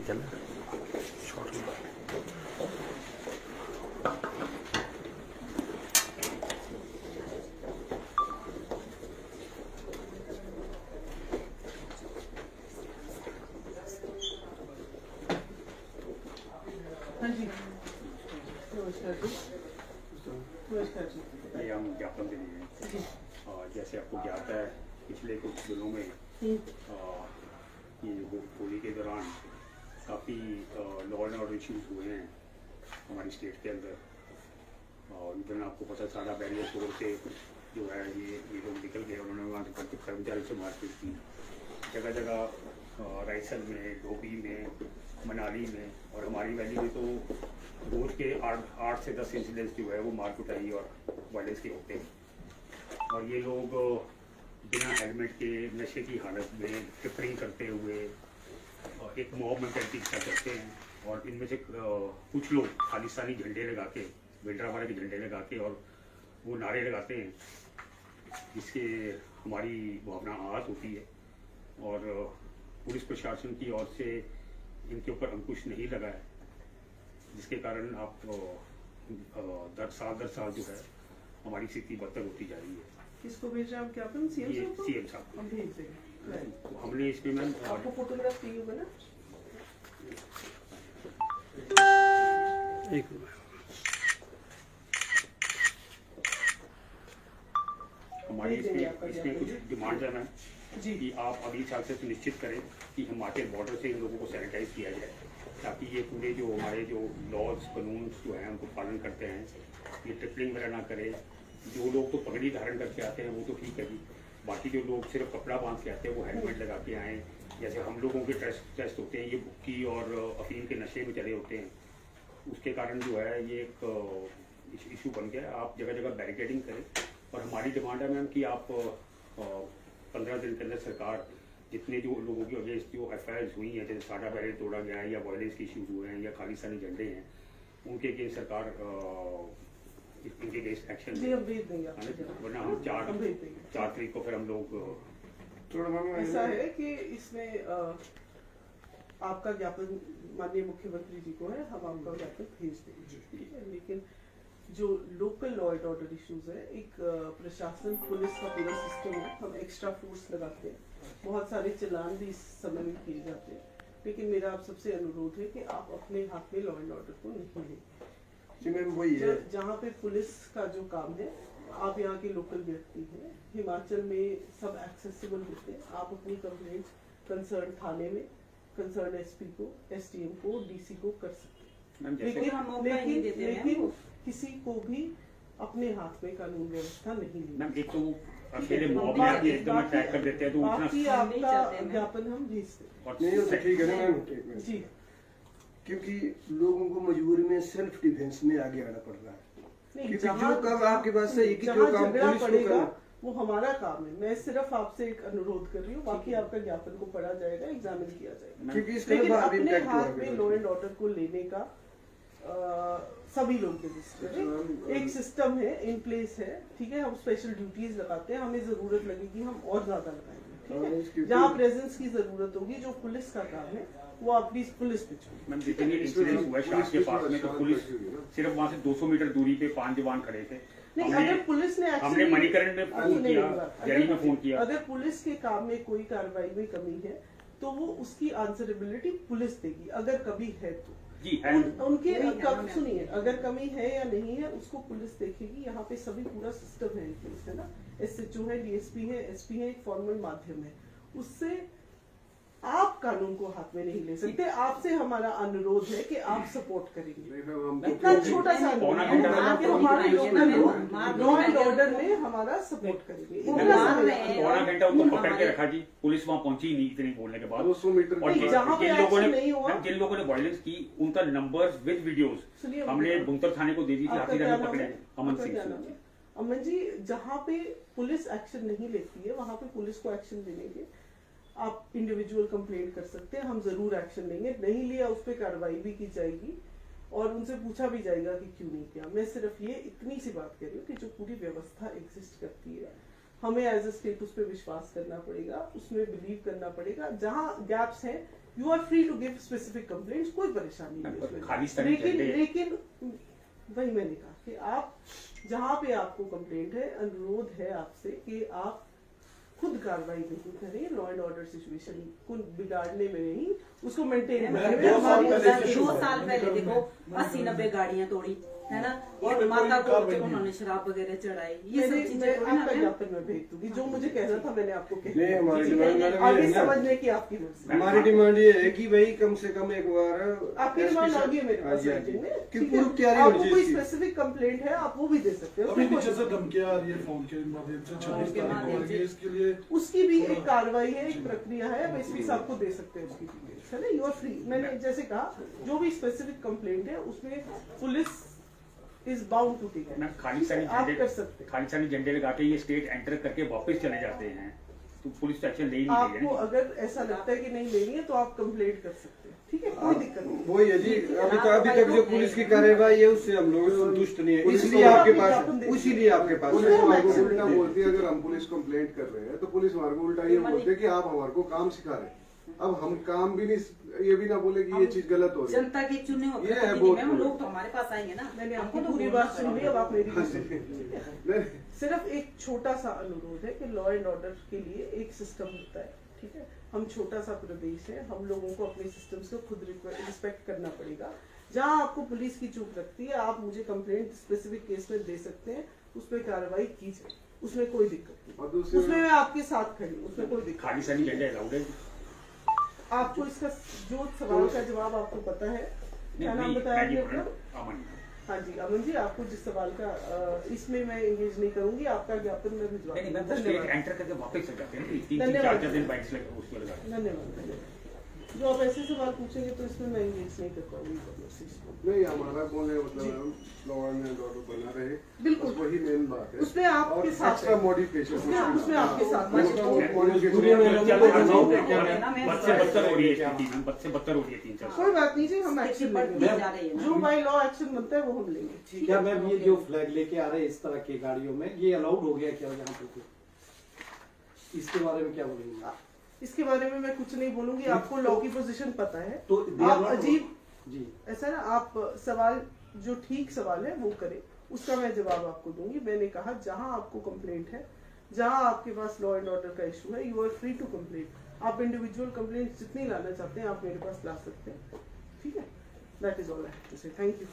चल हाँ जी, नमस्कार जी। नमस्कार जी। ये हम ज्ञापन दे रहे हैं। जैसे आपको ज्ञात है पिछले कुछ दिनों में ये होली के दौरान काफ़ी लॉ एंड ऑर्डर इश्यूज हुए हैं हमारी स्टेट के अंदर। और इधर आपको पता सारा बैरियर तोड़ के जो है ये लोग निकल गए। उन्होंने वहाँ के कर्मचारी से मारपीट की जगह जगह, रायसन में, धोबी में, मनाली में और हमारी वैली में तो रोज के 8 से 10 इंसिडेंट्स जो है वो मार कुटाई और वायलेंस के होते हैं। और ये लोग बिना हेलमेट के नशे की हालत में ट्रिपलिंग करते हुए एक मॉब मेंटालिटी का करते हैं। और इनमें से कुछ लोग खालिस्तानी झंडे लगा के, भिंडरावाला के झंडे लगा के और वो नारे लगाते हैं जिससे हमारी भावना आहत होती है। और पुलिस प्रशासन की ओर से इनके ऊपर अंकुश नहीं लगा है, जिसके कारण आप दर साल जो है हमारी स्थिति बदतर होती जा रही है। किसको भेज रहे हैं आप ज्ञापन? सीएम साहब को? सीएम साहब हम भेज देंगे। को हमने इसमें मैम आपको फोटोग्राफ चाहिए होगा ना? एक हमारी इसमें कुछ डिमांड है मैम जी। कि आप अगले साल से सुनिश्चित करें कि हिमाचल बॉर्डर से इन लोगों को सैनिटाइज किया जाए, ताकि ये पूरे जो हमारे जो लॉज कानून जो हैं उनको पालन करते हैं, ये ट्रिपलिंग वगैरह ना करें। जो लोग तो पगड़ी धारण करके आते हैं वो तो ठीक है जी, बाकी जो लोग सिर्फ कपड़ा बांध के आते हैं वो हेलमेट लगा के आएँ। जैसे हम लोगों के टेस्ट होते हैं, ये भुक्की और अफीम के नशे में चले होते हैं, उसके कारण जो है ये एक इशू बन गया। आप जगह जगह बैरिकेडिंग करें। और हमारी डिमांड है मैम कि आप 15 दिन के अंदर सरकार जितने जो लोगों के अगेंस्ट जो FIRs हुई हैं, जैसे साडा बैरियर तोड़ा गया है या वायलेंस के इशूज हुए हैं या खालिस्तानी झंडे हैं, उनके अगेंस्ट सरकार इनके अगेंस्ट एक्शन जी, हम भेज देंगे आपको। वरना हम 4 तारीख को फिर हम लोग ऐसा है कि इसमें आपका ज्ञापन माननीय मुख्यमंत्री जी को है, हम आपका ज्ञापन भेज देंगे, ठीक है। लेकिन जो local law and order issues है, एक प्रशासन पुलिस का पूरा सिस्टम है, हम एक्स्ट्रा फोर्स लगाते हैं, बहुत सारे चलान भी इस समय में किए जाते हैं। लेकिन मेरा आप सबसे अनुरोध है कि आप अपने हाथ में लॉ एंड ऑर्डर को नहीं लें। वही है जहाँ पे पुलिस का जो काम है, आप यहाँ के लोकल व्यक्ति हैं, हिमाचल में सब एक्सेसिबल होते हैं। आप अपनी कंप्लेंट कंसर्न थाने में, कंसर्न SP को, SDM को, DC को कर सकते हैं। लेकिन किसी को भी अपने हाथ में कानून व्यवस्था नहीं लेनी। एक तो अकेले मॉब में एकदम अटैक कर देते हैं, तो बाकी आपका ज्ञापन हम भेजते हैं। ठीक है ना मैम जी, क्योंकि लोगों को मजबूरी में सेल्फ डिफेंस में आगे आना पड़ रहा है। नहीं, जो काम आपके पास है, जो काम पुलिस को करना वो हमारा काम है। मैं सिर्फ आपसे एक अनुरोध कर रही हूँ, बाकी आपका ज्ञापन को पढ़ा जाएगा, एग्जामिन किया जाएगा। क्योंकि लेकिन अपने हाथ में लॉ एंड ऑर्डर को लेने का सभी लोग एक सिस्टम है, इन प्लेस है, ठीक है। हम स्पेशल ड्यूटीज लगाते हैं, हमें जरूरत लगेगी हम और ज्यादा लगाएंगे, ठीक है। जहाँ प्रेजेंस की जरूरत होगी, जो पुलिस का काम है वो अपनी पुलिस पे छोड़िए। मैम जितने इंसिडेंट हुआ शाह के पास में, तो पुलिस सिर्फ वहाँ से 200 मीटर दूरी पे 5 जवान खड़े थे। नहीं, अगर पुलिस ने हमने मणिकरण में फोन किया, जरी में फोन किया। अगर पुलिस के काम में कोई कार्रवाई में कमी है तो वो उसकी आंसरेबिलिटी पुलिस देगी, अगर कभी है तो जी उनके सुनिए, अगर कमी है या नहीं है उसको पुलिस देखेगी। यहाँ पे सभी पूरा सिस्टम है, है ना। SHO है, DSP है, SP है, एक फॉर्मल माध्यम है, उससे आप कानून को हाथ में नहीं ले सकते। आपसे हमारा अनुरोध है कि आप सपोर्ट करेंगे। इतना छोटा सा हमारे लॉ एंड ऑर्डर में हमारा सपोर्ट करेंगे। पौना घंटा उनको पकड़ के रखा जी, पुलिस वहाँ पहुंची नहीं इतनी बोलने के बाद। 200 मीटर और जिन लोगों ने वायलेंस की उनका नंबर्स विद वीडियोस हमने बुंतर थाने को दे दी थी। हाथीराम में पकड़े अमन सिंह। अमन जी, जहाँ पे पुलिस एक्शन नहीं लेती है वहाँ पे पुलिस को एक्शन देने के आप इंडिविजुअल कंप्लेंट कर सकते हैं, हम जरूर एक्शन लेंगे। नहीं लिया उस पर कार्रवाई भी की जाएगी और उनसे पूछा भी जाएगा कि क्यों नहीं किया। मैं सिर्फ ये इतनी सी बात कह रही हूँ कि जो पूरी व्यवस्था एग्जिस्ट करती है, हमें एज अ स्टेट उस पर विश्वास करना पड़ेगा, उसमें बिलीव करना पड़ेगा। जहाँ गैप्स हैं you are free to give specific complaints, कोई परेशानी नहीं है खालिस्तानी उसमें। झंडे- लेकिन वही मैंने कहा कि आप जहां पे आपको कंप्लेंट है, अनुरोध है आपसे कि आप खुद कार्रवाई नहीं करें, लॉ एंड ऑर्डर सिचुएशन को बिगाड़ने में नहीं, उसको मेंटेन मैं करने में 2 साल हमारी पहले दो साल पहले देखो 80-90 गाड़ियां तोड़ी है ना, एक माता को उन्होंने शराब वगैरह चढ़ाई, ये सब चीजें मैं थोड़ी ना आपका है। ज्ञापन में भेज दूंगी, जो मुझे कहना था मैंने आपको कह नहीं, दिया। हमारी ठीक है? डिमांड मैडम ये आगे है ना, समझने की आपकी मर्जी। हमारी डिमांड ये है कि भाई कम से कम एक बार आपकी SP डिमांड आ साहब- गई है मेरे हाँ पास जी, हाँ जी। राइटिंग में, कि ठीक पूर्व है? तैयारी आपको होनी कोई चाहिए। स्पेसिफिक कंप्लेंट है, आप वो भी दे सकते हो। अभी उसमें नीचे से कोई- धमकियां आ रही है फोन के माध्यम से 26 के तारीख को माध्यम आएगी, से। इसके लिए उसकी भी एक कार्रवाई है, एक प्रक्रिया है, आप एसपी साहब को दे सकते हैं उसकी डिटेल्स, है ना, यू आर फ्री। मैंने जैसे कहा जो भी स्पेसिफिक कंप्लेंट है उसमें police is bound to take, मैं खालिस्तानी आप झंडे कर सकते हैं। खालिस्तानी झंडे लगा के ये स्टेट एंटर करके वापस चले जाते हैं तो पुलिस एक्शन ले ही नहीं रही आपको है। अगर ऐसा लगता है कि नहीं लेनी है तो आप कंप्लेंट कर सकते हैं, ठीक है, कोई दिक्कत नहीं। वो ये जी अभी तक जो पुलिस की कार्यवाही है उससे हम लोग संतुष्ट नहीं है, पुलिस इसलिए को आपके आप पास विज्ञापन दे इसीलिए आपके पास पुलिस है। को हमारे को एक्शन उल्टा लेंगे। बोलती है, अगर हम पुलिस कंप्लेंट कर रहे हैं तो पुलिस हमारे को उल्टा ये बोलते हैं कि आप हमारे को काम सिखा रहे हैं। अब हम काम भी नहीं, ये भी ना बोले कि ये चीज गलत हो रही है। जनता के चुने हुए ये है प्रतिनिधि बहुत मैम, बड़ा। लोग तो हमारे पास आएंगे ना, मैंने हमको आपकी तो पूरी बोलना बात सुन ली, अब आप मेरी भी हाँ सुन जी। लीजिए। नहीं, सिर्फ एक छोटा सा अनुरोध है कि लॉ एंड ऑर्डर के लिए एक सिस्टम होता है, ठीक है? हम छोटा सा प्रदेश है, हम लोगों को अपने सिस्टम्स को खुद रिस्पेक्ट करना पड़ेगा। जहां आपको पुलिस की चूक लगती है, आप मुझे कंप्लेंट स्पेसिफिक केस में दे सकते हैं, उस पर कार्रवाई की जाए, उसमें कोई दिक्कत और नहीं, दूसरी उसमें मैं आपके साथ खड़ी हूँ, उसमें कोई दिक्कत खालिस्तानी झंडे अलाउड है? नहीं। आपको इसका जो सवाल का जवाब आपको पता है, क्या नाम बताया आपने अपना? अमन। हाँ जी अमन जी, आपको जिस सवाल का इसमें मैं एंगेज नहीं करूंगी, आपका ज्ञापन मैं भिजवा नहीं दूंगी। मैं स्टेट धन्यवाद एंटर करके वापस चले जाते हैं ना, 3-3 धन्यवाद। 4-4 दिन बाइक्स लगे उसको लगा के। धन्यवाद। जो आप ऐसे सवाल पूछेंगे तो इसमें मैं एंगेज नहीं कर पाऊंगी conversation को। नहीं, हमारा बोलने का मतलब लॉ एंड ऑर्डर बना रहे, बिल्कुल। बस वही मेन बात है। उसमें आपके और साथ एक्स्ट्रा है। मॉडिफिकेशन उसमें आपके साथ है। बद से बदतर हो रही है स्थिति मैम, बद से बदतर हो रही है 3-4 कोई बात नहीं जी, हम एक्शन बढ़ती लेंगे, जा रही है जो ना। बाई लॉ एक्शन बनता है वो हम लेंगे, ठीक क्या है? मैम ये जो फ्लैग लेके आ रहे हैं इस तरह की गाड़ियों में, ये अलाउड हो गया क्या यहाँ पे? इसके बारे में क्या बोलेंगे? इसके बारे में मैं कुछ नहीं बोलूंगी, आपको लॉ की पोजीशन पता है। तो आप अजीब जी ऐसा ना, आप सवाल जो ठीक सवाल है वो करें, उसका मैं जवाब आपको दूंगी। मैंने कहा जहां आपको कंप्लेंट है, जहां आपके पास लॉ एंड ऑर्डर का इशू है, you are free to complaint. आप इंडिविजुअल कंप्लेंट जितनी लाना चाहते हैं आप मेरे पास ला सकते हैं, ठीक है? That is all I have to say, thank you.